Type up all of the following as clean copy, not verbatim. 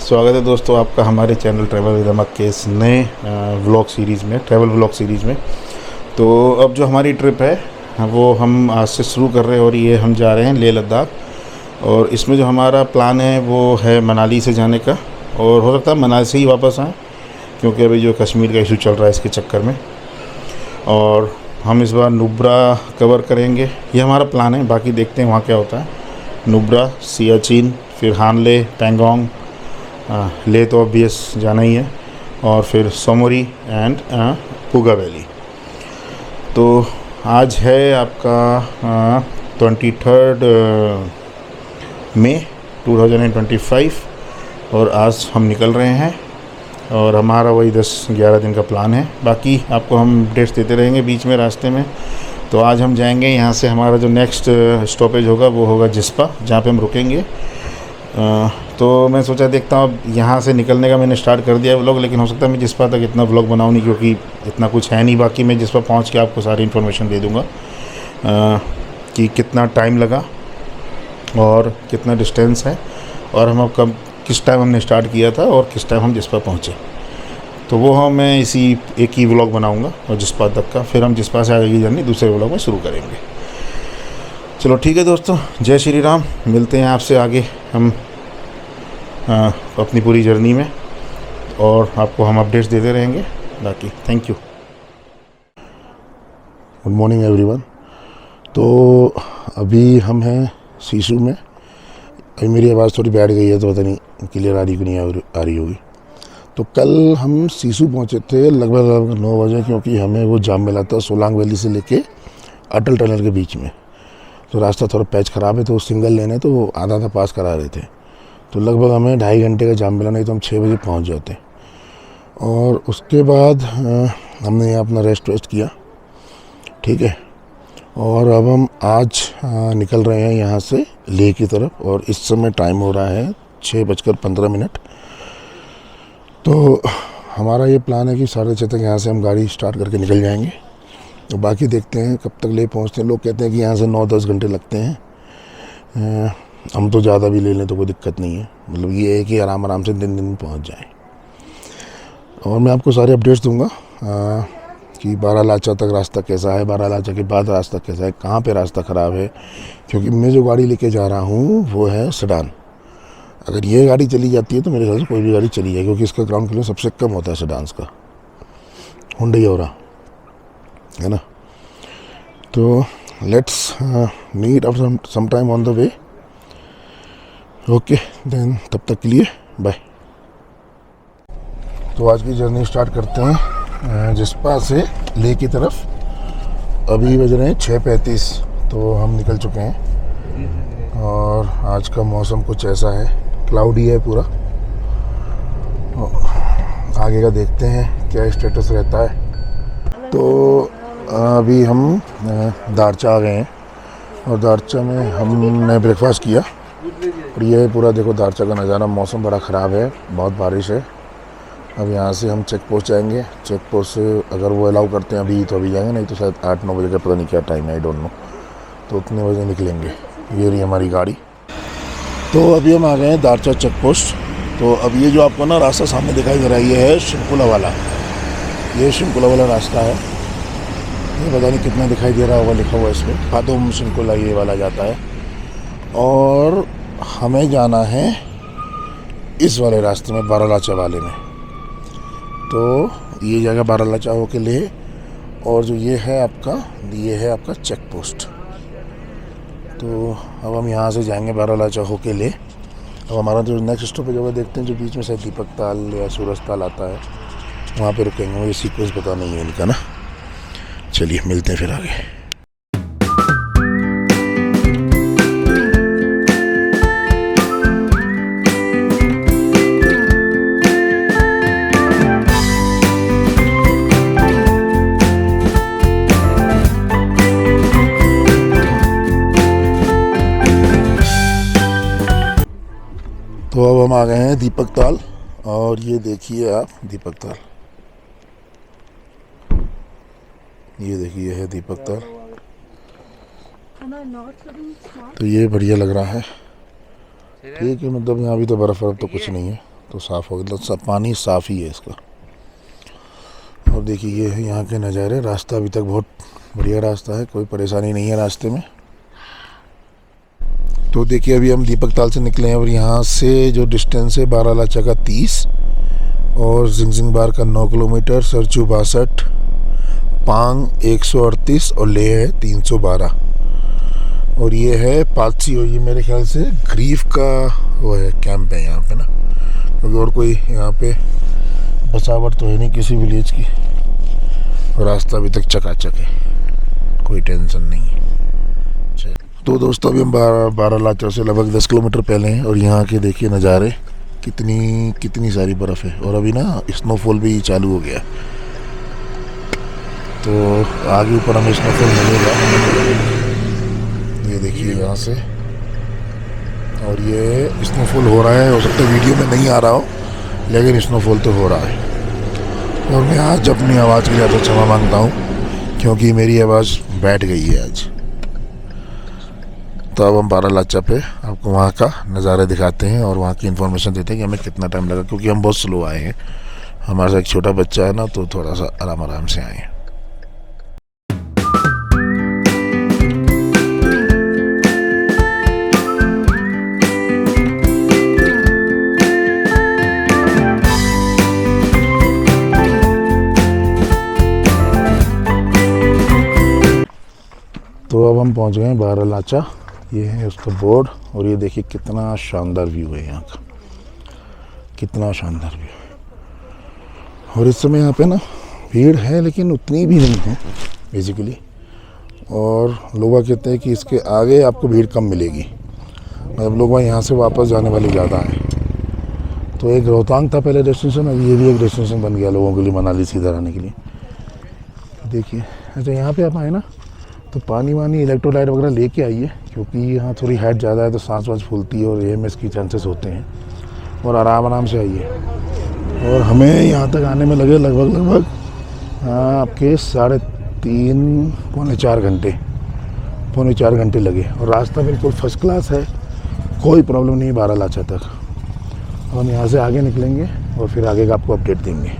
स्वागत है दोस्तों आपका हमारे चैनल ट्रैवल विद अमक के इस नए व्लॉग सीरीज़ में, ट्रैवल व्लॉग सीरीज़ में। तो अब जो हमारी ट्रिप है वो हम आज से शुरू कर रहे हैं और ये हम जा रहे हैं लेह लद्दाख। और इसमें जो हमारा प्लान है वो है मनाली से जाने का, और हो सकता है मनाली से ही वापस आएँ क्योंकि अभी जो कश्मीर का इशू चल रहा है इसके चक्कर में। और हम इस बार नुब्रा कवर करेंगे, ये हमारा प्लान है। बाकी देखते हैं वहाँ क्या होता है। नुब्रा, सियाचिन, फिर हानले, पैंगोंग, ले तो ऑब्वियस जाना ही है, और फिर सोमोरी एंड पुगा वैली। तो आज है आपका 23 मई 2025 और आज हम निकल रहे हैं और हमारा वही 10-11 दिन का प्लान है। बाकी आपको हम अपडेट्स देते रहेंगे बीच में रास्ते में। तो आज हम जाएंगे यहाँ से, हमारा जो नेक्स्ट स्टॉपेज होगा वो होगा जिस्पा, जहाँ पे हम रुकेंगे। तो मैं सोचा देखता हूँ, अब यहाँ से निकलने का मैंने स्टार्ट कर दिया व्लॉग, लेकिन हो सकता है मैं जिस्पा तक इतना व्लॉग बनाऊँ नहीं क्योंकि इतना कुछ है नहीं। बाकी मैं जिस्पा पहुँच के आपको सारी इन्फॉर्मेशन दे दूँगा कि कितना टाइम लगा और कितना डिस्टेंस है, और हम अब कब किस टाइम हमने स्टार्ट किया था और किस टाइम हम जिस्पा पहुँचे। तो वो मैं इसी एक ही व्लॉग बनाऊँगा और जिस्पा तक का, फिर हम जिस्पा से आगे की जर्नी दूसरे व्लॉग में शुरू करेंगे। चलो ठीक है दोस्तों, जय श्री राम। मिलते हैं आपसे आगे हम अपनी पूरी जर्नी में, और आपको हम अपडेट्स देते रहेंगे। बाकी thank you. Good morning everyone. तो अभी हम हैं सीसू में। अभी मेरी आवाज़ थोड़ी बैठ गई है तो पता नहीं क्लियर आ रही कि नहीं आ रही होगी। तो कल हम सीसू पहुंचे थे लगभग 9 बजे, क्योंकि हमें वो जाम मिला था सोलांग वैली से लेके अटल टनल के बीच में। तो रास्ता थोड़ा पैच ख़राब है, तो सिंगल लेन है तो वो आधा पास करा रहे थे। तो लगभग हमें 2.5 घंटे का जाम मिला, नहीं तो हम 6 बजे पहुंच जाते। और उसके बाद हमने यहाँ अपना रेस्ट किया, ठीक है। और अब हम आज निकल रहे हैं यहाँ से लेह की तरफ, और इस समय टाइम हो रहा है 6:15। तो हमारा ये प्लान है कि 6:30 तक यहाँ से हम गाड़ी स्टार्ट करके निकल जाएंगे। तो बाकी देखते हैं कब तक लेह पहुँचते हैं। लोग कहते हैं कि यहाँ से 9-10 घंटे लगते हैं। हम तो ज़्यादा भी ले लें तो कोई दिक्कत नहीं है, मतलब ये है कि आराम से दिन में पहुँच जाएं। और मैं आपको सारे अपडेट्स दूंगा कि बारालाचा तक रास्ता कैसा है, बारालाचा के बाद रास्ता कैसा है, कहाँ पे रास्ता ख़राब है। क्योंकि मैं जो गाड़ी लेके जा रहा हूँ वो है सेडान। अगर ये गाड़ी चली जाती है तो मेरे ख्याल से कोई भी गाड़ी चली जाए, क्योंकि इसका ग्राउंड क्लियरेंस सबसे कम होता है सेडान्स का, हुंडई और है ना। तो let's meet after some time on the way. Okay then, तब तक के लिए बाय। तो आज की जर्नी स्टार्ट करते हैं जिस्पा से लेह की तरफ। अभी बज रहे हैं 6:35, तो हम निकल चुके हैं। और आज का मौसम कुछ ऐसा है, क्लाउडी है पूरा। आगे का देखते हैं क्या स्टेटस रहता है। तो अभी हम दारचा आ गए हैं, और दारचा में हमने ब्रेकफास्ट किया। और ये पूरा देखो दारचा का नज़ारा। मौसम बड़ा ख़राब है, बहुत बारिश है। अब यहाँ से हम चेक पोस्ट जाएंगे। चेक पोस्ट से अगर वो अलाउ करते हैं अभी तो अभी जाएंगे, नहीं तो शायद 8-9 बजे का, पता नहीं क्या टाइम है, आई डोंट नो। तो उतने बजे निकलेंगे। ये रही हमारी गाड़ी। तो अभी हम आ गए हैं दारचा चेक पोस्ट। तो अब ये जो आपको ना रास्ता सामने दिखाई दे रहा है, ये है शिंकुला वाला। ये शिंकुला वाला रास्ता है। ये पता नहीं कितना दिखाई दे रहा होगा, लिखा हुआ है इसमें खादुम शिंकुला, ये वाला जाता है। और हमें जाना है इस वाले रास्ते में, बारालाचा वाले में। तो ये जगह बारालाचा होके लेह, और जो ये है आपका चेक पोस्ट। तो अब हम यहाँ से जाएंगे बारालाचा होके लेह। अब हमारा जो नेक्स्ट स्टॉपेज होगा, देखते हैं, जो बीच में शायद दीपक ताल या सूरज ताल आता है, वहाँ पे रुकेंगे। मुझे सीक्वेंस पता नहीं है इनका ना। चलिए मिलते हैं फिर आगे। तो अब हम आ गए हैं दीपक ताल, और ये देखिए आप दीपक ताल, ये देखिए है दीपक ताल। तो ये बढ़िया लग रहा है, ठीक है। मतलब यहाँ भी तो बर्फ़ तो कुछ नहीं है, तो साफ़ हो गया, सब पानी साफ़ ही है इसका। और देखिए ये है यहाँ के नज़ारे। रास्ता अभी तक बहुत बढ़िया रास्ता है, कोई परेशानी नहीं है रास्ते में। तो देखिए अभी हम दीपक ताल से निकले हैं और यहाँ से जो डिस्टेंस है बारालाचा का 30 और जिंगजिंग बार का 9 किलोमीटर, सरचू 62, पांग 138 और ले है 312। और ये है पालसी, और ये मेरे ख्याल से ग्रीफ का वो है कैंप है यहाँ पे ना, क्योंकि और कोई यहाँ पे बसावट तो है नहीं किसी विलेज की। और रास्ता अभी तक चकाचक है, कोई टेंशन नहीं है। तो दोस्तों अभी हम बारालाचा से लगभग 10 किलोमीटर पहले हैं और यहाँ के देखिए नज़ारे, कितनी सारी बर्फ़ है। और अभी ना स्नोफॉल भी चालू हो गया, तो आगे ऊपर हमें स्नोफॉल मिलेगा। ये देखिए यहाँ से, और ये स्नोफॉल हो रहा है। हो सकता है वीडियो में नहीं आ रहा हो, लेकिन स्नोफॉल तो हो रहा है। और मैं आज अपनी आवाज़ के लिए तो क्षमा मांगता हूँ, क्योंकि मेरी आवाज़ बैठ गई है आज। तो अब हम बारालाचा पे आपको वहाँ का नज़ारा दिखाते हैं और वहाँ की इन्फॉर्मेशन देते हैं कि हमें कितना टाइम लगा, क्योंकि हम बहुत स्लो आए हैं। हमारे साथ एक छोटा बच्चा है ना, तो थोड़ा सा आराम से आए हैं। तो अब हम पहुँच गए हैं बारालाचा। ये है उसका बोर्ड, और ये देखिए कितना शानदार व्यू है यहाँ का, कितना शानदार व्यू है। और इस समय यहाँ पे ना भीड़ है, लेकिन उतनी भी नहीं है बेसिकली। और लोग कहते हैं कि इसके आगे आपको भीड़ कम मिलेगी, मतलब लोग यहाँ से वापस जाने वाले ज़्यादा हैं। तो एक रोहतांग था पहले डेस्टिनेशन, अभी ये भी एक डेस्टिनेशन बन गया लोगों के लिए, मनाली सीधा आने के लिए। देखिए अच्छा यहाँ पे आप आए ना, तो पानी वानी इलेक्ट्रोलाइट वगैरह लेके आइए, क्योंकि यहाँ थोड़ी हाइट ज़्यादा है तो सांस वास फूलती है और AMS की चांसेस होते हैं। और आराम से आइए। और हमें यहाँ तक आने में लगे लगभग आपके 3.5 पौने 4 घंटे लगे। और रास्ता बिल्कुल फर्स्ट क्लास है, कोई प्रॉब्लम नहीं बारालाचा तक। हम यहाँ से आगे निकलेंगे और फिर आगे का आपको अपडेट देंगे।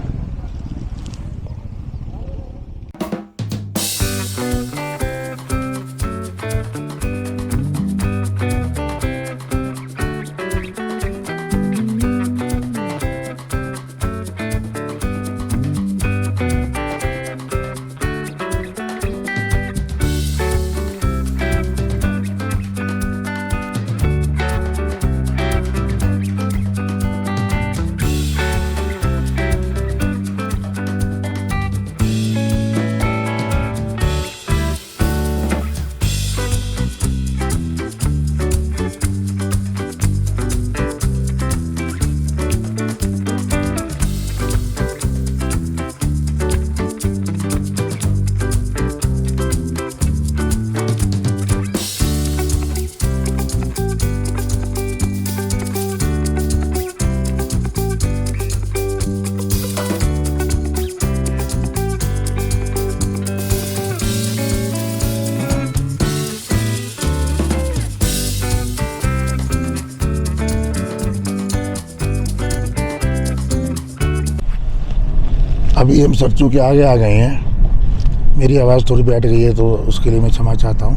अभी हम सरचू के आगे आ गए हैं। मेरी आवाज़ थोड़ी बैठ गई है, तो उसके लिए मैं क्षमा चाहता हूँ।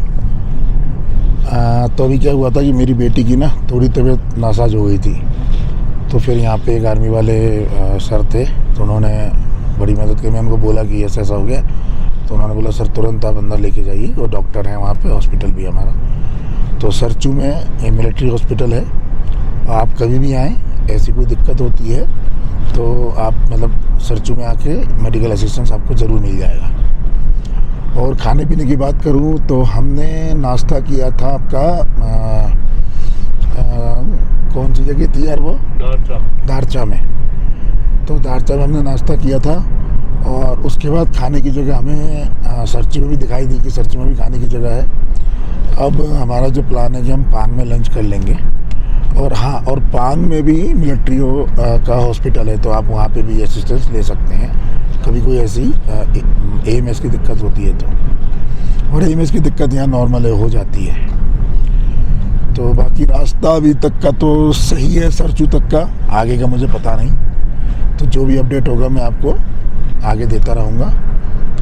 तो अभी क्या हुआ था कि मेरी बेटी की ना थोड़ी तबीयत नासाज हो गई थी। तो फिर यहाँ पे एक आर्मी वाले सर थे, तो उन्होंने बड़ी मदद की। मैं उनको बोला कि ऐसा हो गया, तो उन्होंने बोला सर तुरंत आप अंदर लेके जाइए, वो डॉक्टर हैं वहाँ पे, हॉस्पिटल भी है हमारा। तो सरचू में मिलिट्री हॉस्पिटल है, आप कभी भी आएँ, ऐसी कोई दिक्कत होती है तो आप मतलब सरचू में आके मेडिकल असिस्टेंस आपको ज़रूर मिल जाएगा। और खाने पीने की बात करूँ तो हमने नाश्ता किया था आपका कौन सी जगह थी यार वो, दारचा में। तो दारचा में हमने नाश्ता किया था, और उसके बाद खाने की जगह हमें सरचू में भी दिखाई दी कि सरचू में भी खाने की जगह है। अब हमारा जो प्लान है कि हम पांग में लंच कर लेंगे। और हाँ, और पांग में भी मिलिट्री का हॉस्पिटल है, तो आप वहाँ पे भी असिस्टेंस ले सकते हैं कभी कोई ऐसी AMS की दिक्कत होती है तो। और AMS की दिक्कत यहाँ नॉर्मल हो जाती है। तो बाकी रास्ता अभी तक का तो सही है, सरचू तक का, आगे का मुझे पता नहीं। तो जो भी अपडेट होगा मैं आपको आगे देता रहूँगा।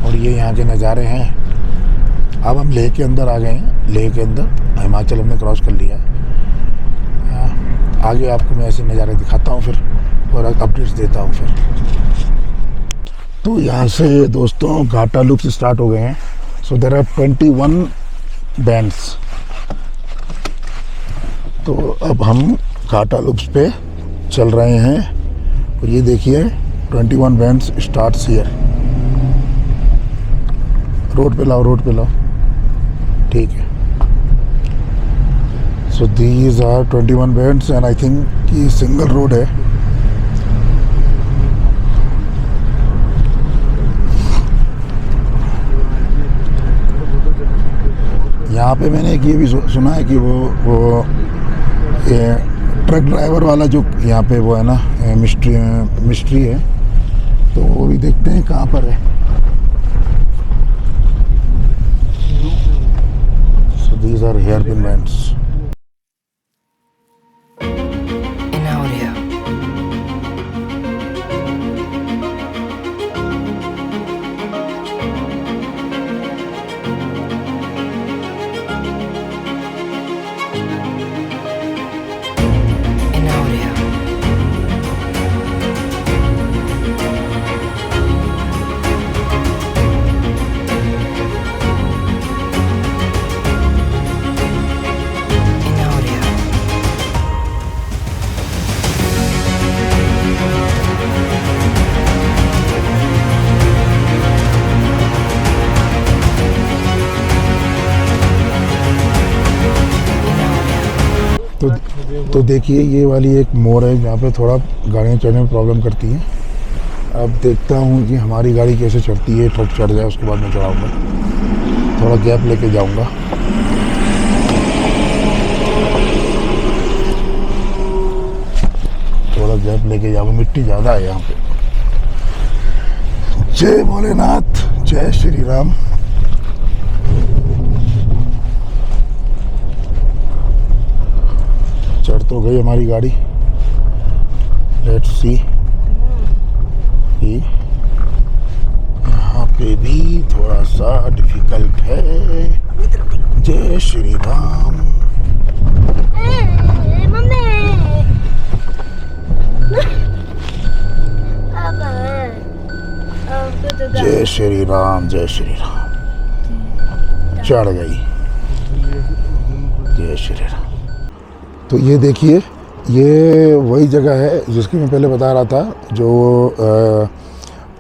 और ये यहाँ के नज़ारे हैं। अब हम लेह के अंदर आ गए हैं। लेह के अंदर हिमाचल हमने क्रॉस कर लिया है। आगे आपको मैं ऐसे नज़ारे दिखाता हूँ फिर, और अपडेट्स देता हूँ फिर। तो यहाँ से दोस्तों घाटा लूप से स्टार्ट हो गए हैं। So there are 21 bends. तो अब हम घाटा लूप्स पे चल रहे हैं। और ये देखिए 21 बैंड्स स्टार्ट्स हियर। रोड पे लाओ, रोड पे लाओ, ठीक है। So these are 21 bends and I think कि सिंगल रोड है। यहाँ पे मैंने एक ये भी सुना है कि वो ये ट्रक ड्राइवर वाला जो यहाँ पे वो है ना, मिस्ट्री है, तो वो भी देखते हैं कहाँ पर है। So these are hairpin bends. तो देखिए ये वाली एक मोड़ है जहाँ पे थोड़ा गाड़ियाँ चढ़ने में प्रॉब्लम करती हैं। अब देखता हूँ कि हमारी गाड़ी कैसे चढ़ती है। ट्रक चढ़ जाए उसके बाद मैं चढ़ाऊँगा, थोड़ा गैप लेके जाऊँगा। थोड़ा गैप लेके जाऊँगा, मिट्टी ज़्यादा है यहाँ पे। जय भोलेनाथ, जय श्री राम। चढ़ तो गई हमारी गाड़ी। लेट्स सी कि यहाँ पे भी थोड़ा सा डिफिकल्ट है। जय श्री राम। जय श्री राम, जय श्री राम। चढ़ गई। जय श्री राम। तो ये देखिए ये वही जगह है जिसकी मैं पहले बता रहा था, जो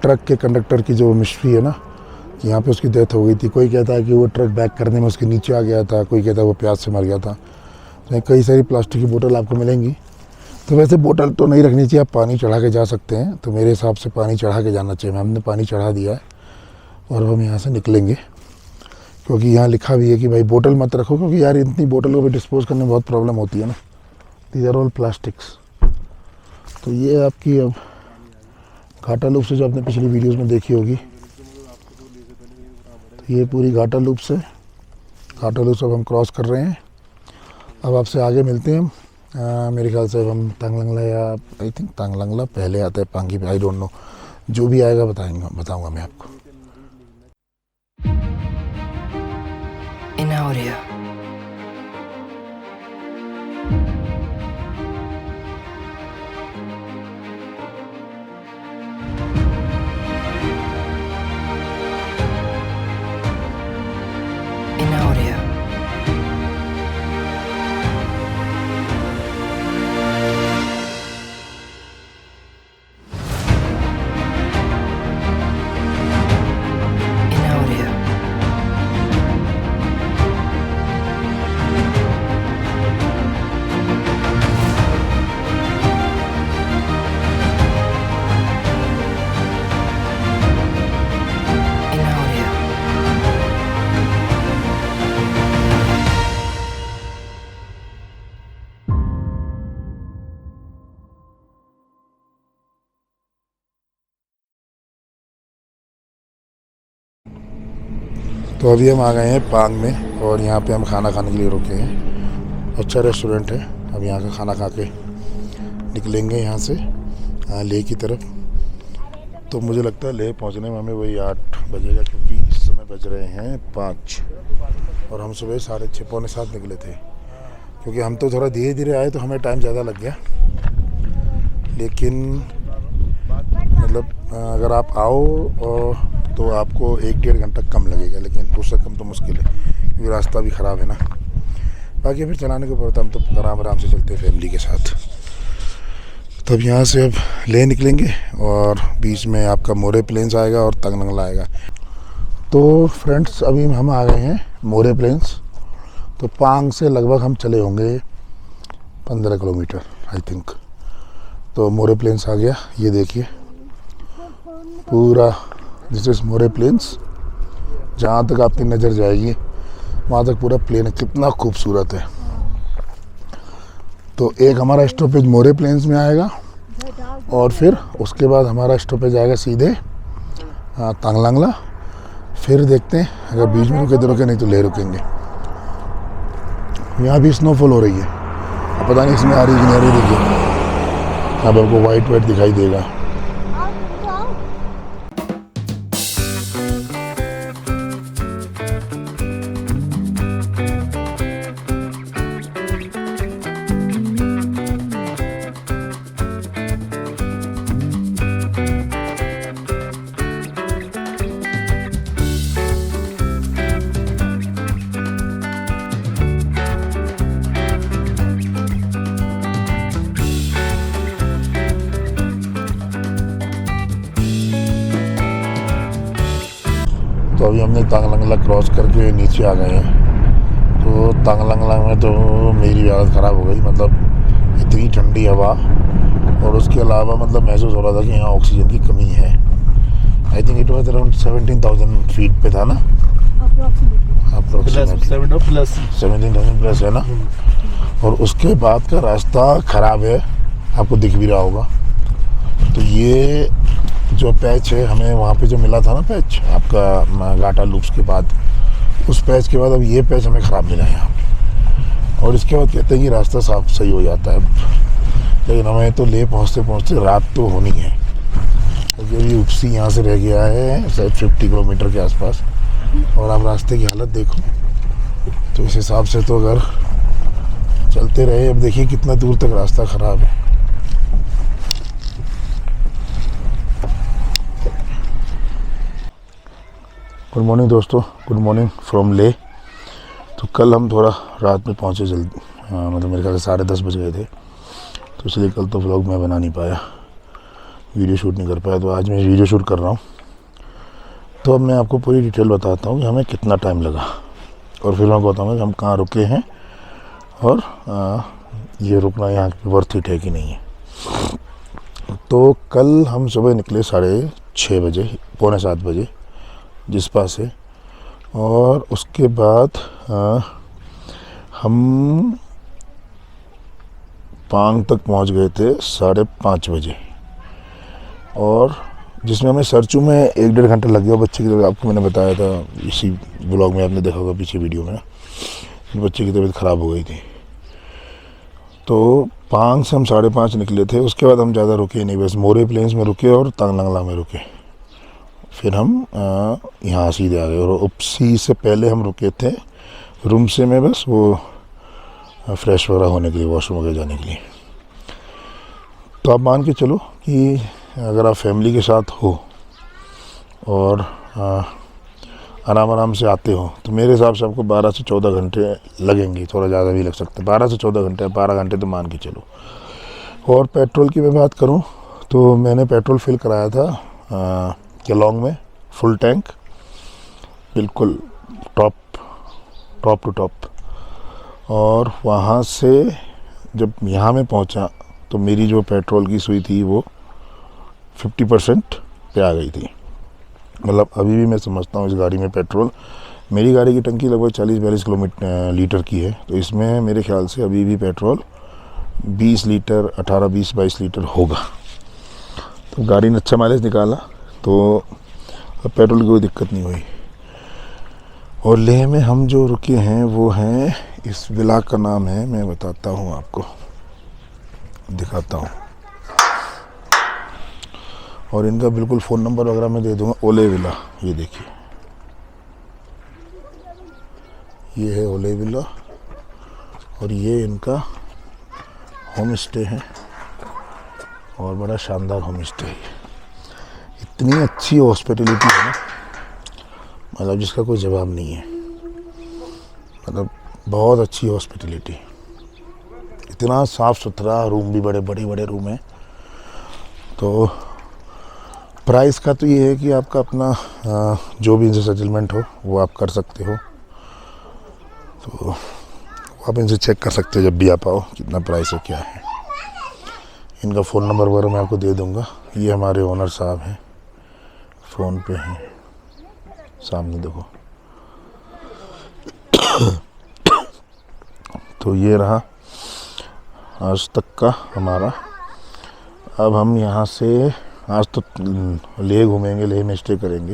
ट्रक के कंडक्टर की जो मिस्ट्री है ना, यहाँ पे उसकी डेथ हो गई थी। कोई कहता है कि वो ट्रक बैक करने में उसके नीचे आ गया था, कोई कहता है वो प्यास से मर गया था। तो कई सारी प्लास्टिक की बोतल आपको मिलेंगी। तो वैसे बोतल तो नहीं रखनी चाहिए, आप पानी चढ़ा के जा सकते हैं। तो मेरे हिसाब से पानी चढ़ा के जाना चाहिए। हमने पानी चढ़ा दिया है और अब हम यहाँ से निकलेंगे, क्योंकि यहाँ लिखा भी है कि भाई बोतल मत रखो, क्योंकि यार इतनी बोतल को भी डिस्पोज करने में बहुत प्रॉब्लम होती है ना। These are all plastics. तो ये आपकी अब घाटा लूप से जो आपने पिछली वीडियोस में देखी होगी, तो ये पूरी घाटा लूप से अब हम क्रॉस कर रहे हैं। अब आपसे आगे मिलते हैं। मेरे ख्याल से अब हम तांगलंगला, या आई थिंक तांगलंगला पहले आता है पांगी पे, आई डोंट नो। जो भी आएगा बताऊंगा मैं आपको। तो अभी हम आ गए हैं पांग में, और यहाँ पे हम खाना खाने के लिए रुके हैं। अच्छा रेस्टोरेंट है। अब यहाँ का खाना खा के निकलेंगे यहाँ से लेह की तरफ। तो मुझे लगता है लेह पहुँचने में हमें वही 8 बजेगा, क्योंकि इस समय बज रहे हैं 5 और हम सुबह 6:30 पौने 7 निकले थे। क्योंकि हम तो थोड़ा धीरे धीरे आए तो हमें टाइम ज़्यादा लग गया, लेकिन मतलब अगर आप आओ तो आपको 1-1.5 घंटा कम लगेगा, लेकिन उससे कम तो मुश्किल है क्योंकि रास्ता भी ख़राब है ना। बाकी फिर चलाने के ऊपर हम तो आराम आराम से चलते हैं फैमिली के साथ। तब यहाँ से अब ले निकलेंगे और बीच में आपका मोरे प्लेन्स आएगा और तंगनंगला आएगा। तो फ्रेंड्स अभी हम आ गए हैं मोरे प्लेन्स। तो पांग से लगभग हम चले होंगे 15 किलोमीटर आई थिंक। तो मोरे प्लेन्स आ गया, ये देखिए पूरा दिस इज मोरे प्लेन्स। जहाँ तक आपकी नज़र जाएगी वहाँ तक पूरा प्लेन है, कितना खूबसूरत है। तो एक हमारा स्टॉपेज मोरे प्लेन्स में आएगा और फिर उसके बाद हमारा स्टॉपेज आएगा सीधे तंगलंगला। फिर देखते हैं अगर बीच में रुके तो रुके, नहीं तो ले रुकेंगे। यहाँ भी स्नोफॉल हो रही है, अब पता नहीं इसमें आ रही कि नहीं आ रही। देखिए अब आपको वाइट दिखाई देगा। तो अभी हमने तंगलंगला क्रॉस करके नीचे आ गए हैं। तो तंगलंगला में तो मेरी हालत ख़राब हो गई, मतलब इतनी ठंडी हवा और उसके अलावा मतलब महसूस हो रहा था कि यहाँ ऑक्सीजन की कमी है। I think it was around 17,000 feet पे था ना, अप्रोक्सीमेटली 17,000 प्लस है ना। और उसके बाद का रास्ता ख़राब है, आपको दिख भी रहा होगा। तो ये जो पैच है हमें वहाँ पे जो मिला था ना पैच आपका घाटा लूप्स के बाद, उस पैच के बाद अब ये पैच हमें ख़राब मिला है यहाँ पे। और इसके बाद कहते हैं कि रास्ता साफ सही हो जाता है, लेकिन हमें तो ले पहुँचते पहुँचते रात तो होनी है। क्योंकि अभी उपसी यहाँ से रह गया है शायद 50 किलोमीटर के आसपास। और आप रास्ते की हालत देखो, तो इस हिसाब से तो अगर चलते रहे, अब देखिए कितना दूर तक रास्ता ख़राब है। गुड मॉर्निंग दोस्तों, गुड मॉर्निंग फ्रॉम ले। तो कल हम थोड़ा रात में पहुँचे जल्दी, मतलब मेरे ख्याल से 10:30 बज गए थे, तो इसलिए कल तो व्लॉग मैं बना नहीं पाया, वीडियो शूट नहीं कर पाया। तो आज मैं वीडियो शूट कर रहा हूँ। तो अब मैं आपको पूरी डिटेल बताता हूँ कि हमें कितना टाइम लगा, और फिर मैं बताऊँगा कि हम कहाँ रुके हैं और ये रुकना यहाँ वर्थ इट है कि नहीं है। तो कल हम सुबह निकले 6:30 बजे, पौने 7 बजे जिस्पा से, और उसके बाद हम पांग तक पहुंच गए थे 5:30 बजे। और जिसमें हमें सरचू में 1-1.5 घंटा लग गया। बच्चे की तबीयत आपको मैंने बताया था इसी ब्लॉग में, आपने देखा होगा पीछे वीडियो में ना, बच्चे की तबीयत ख़राब हो गई थी। तो पांग से हम 5:30 निकले थे। उसके बाद हम ज़्यादा रुके नहीं, बस मोरे प्लेन्स में रुके और तंगलंगला में रुके। फिर हम यहाँ सीधे आ गए। और उपसी से पहले हम रुके थे रूम से में, बस वो फ्रेश वगैरह होने के लिए, वॉशरूम वगैरह जाने के लिए। तो आप मान के चलो कि अगर आप फैमिली के साथ हो और आराम आराम से आते हो, तो मेरे हिसाब से आपको 12 से 14 घंटे लगेंगे, थोड़ा ज़्यादा भी लग सकते हैं। 12 से 14 घंटे, 12 घंटे तो मान के चलो। और पेट्रोल की मैं बात करूं तो मैंने पेट्रोल फिल कराया था केलॉन्ग में, फुल टैंक, बिल्कुल टॉप टू टॉप। और वहाँ से जब यहाँ में पहुँचा तो मेरी जो पेट्रोल की सुई थी वो 50% पे आ गई थी। मतलब अभी भी मैं समझता हूँ इस गाड़ी में पेट्रोल, मेरी गाड़ी की टंकी लगभग 40-42 लीटर की है, तो इसमें मेरे ख्याल से अभी भी पेट्रोल 20 लीटर, 18-20-22 लीटर होगा। तो गाड़ी ने अच्छा माइलेज निकाला, तो अब पेट्रोल की कोई दिक्कत नहीं हुई। और लेह में हम जो रुके हैं वो हैं, इस विला का नाम है, मैं बताता हूँ आपको, दिखाता हूँ, और इनका बिल्कुल फ़ोन नंबर वगैरह मैं दे दूँगा। ओले विला, ये देखिए, ये है ओले विला, और ये इनका होम स्टे है, और बड़ा शानदार होम स्टे है। इतनी अच्छी हॉस्पिटलिटी है ना, मतलब जिसका कोई जवाब नहीं है। मतलब बहुत अच्छी हॉस्पिटलिटी, इतना साफ़ सुथरा, रूम भी बड़े बड़े बड़े रूम हैं। तो प्राइस का तो ये है कि आपका अपना जो भी इनसे सेटलमेंट हो वो आप कर सकते हो। तो आप इनसे चेक कर सकते हो जब भी आप आओ, कितना प्राइस है क्या है। इनका फ़ोन नंबर वगैरह मैं आपको दे दूँगा। ये हमारे ओनर साहब हैं, फ़ोन पे हैं, सामने देखो। तो ये रहा आज तक का हमारा। अब हम यहाँ से आज तो लेह घूमेंगे, लेह में स्टे करेंगे,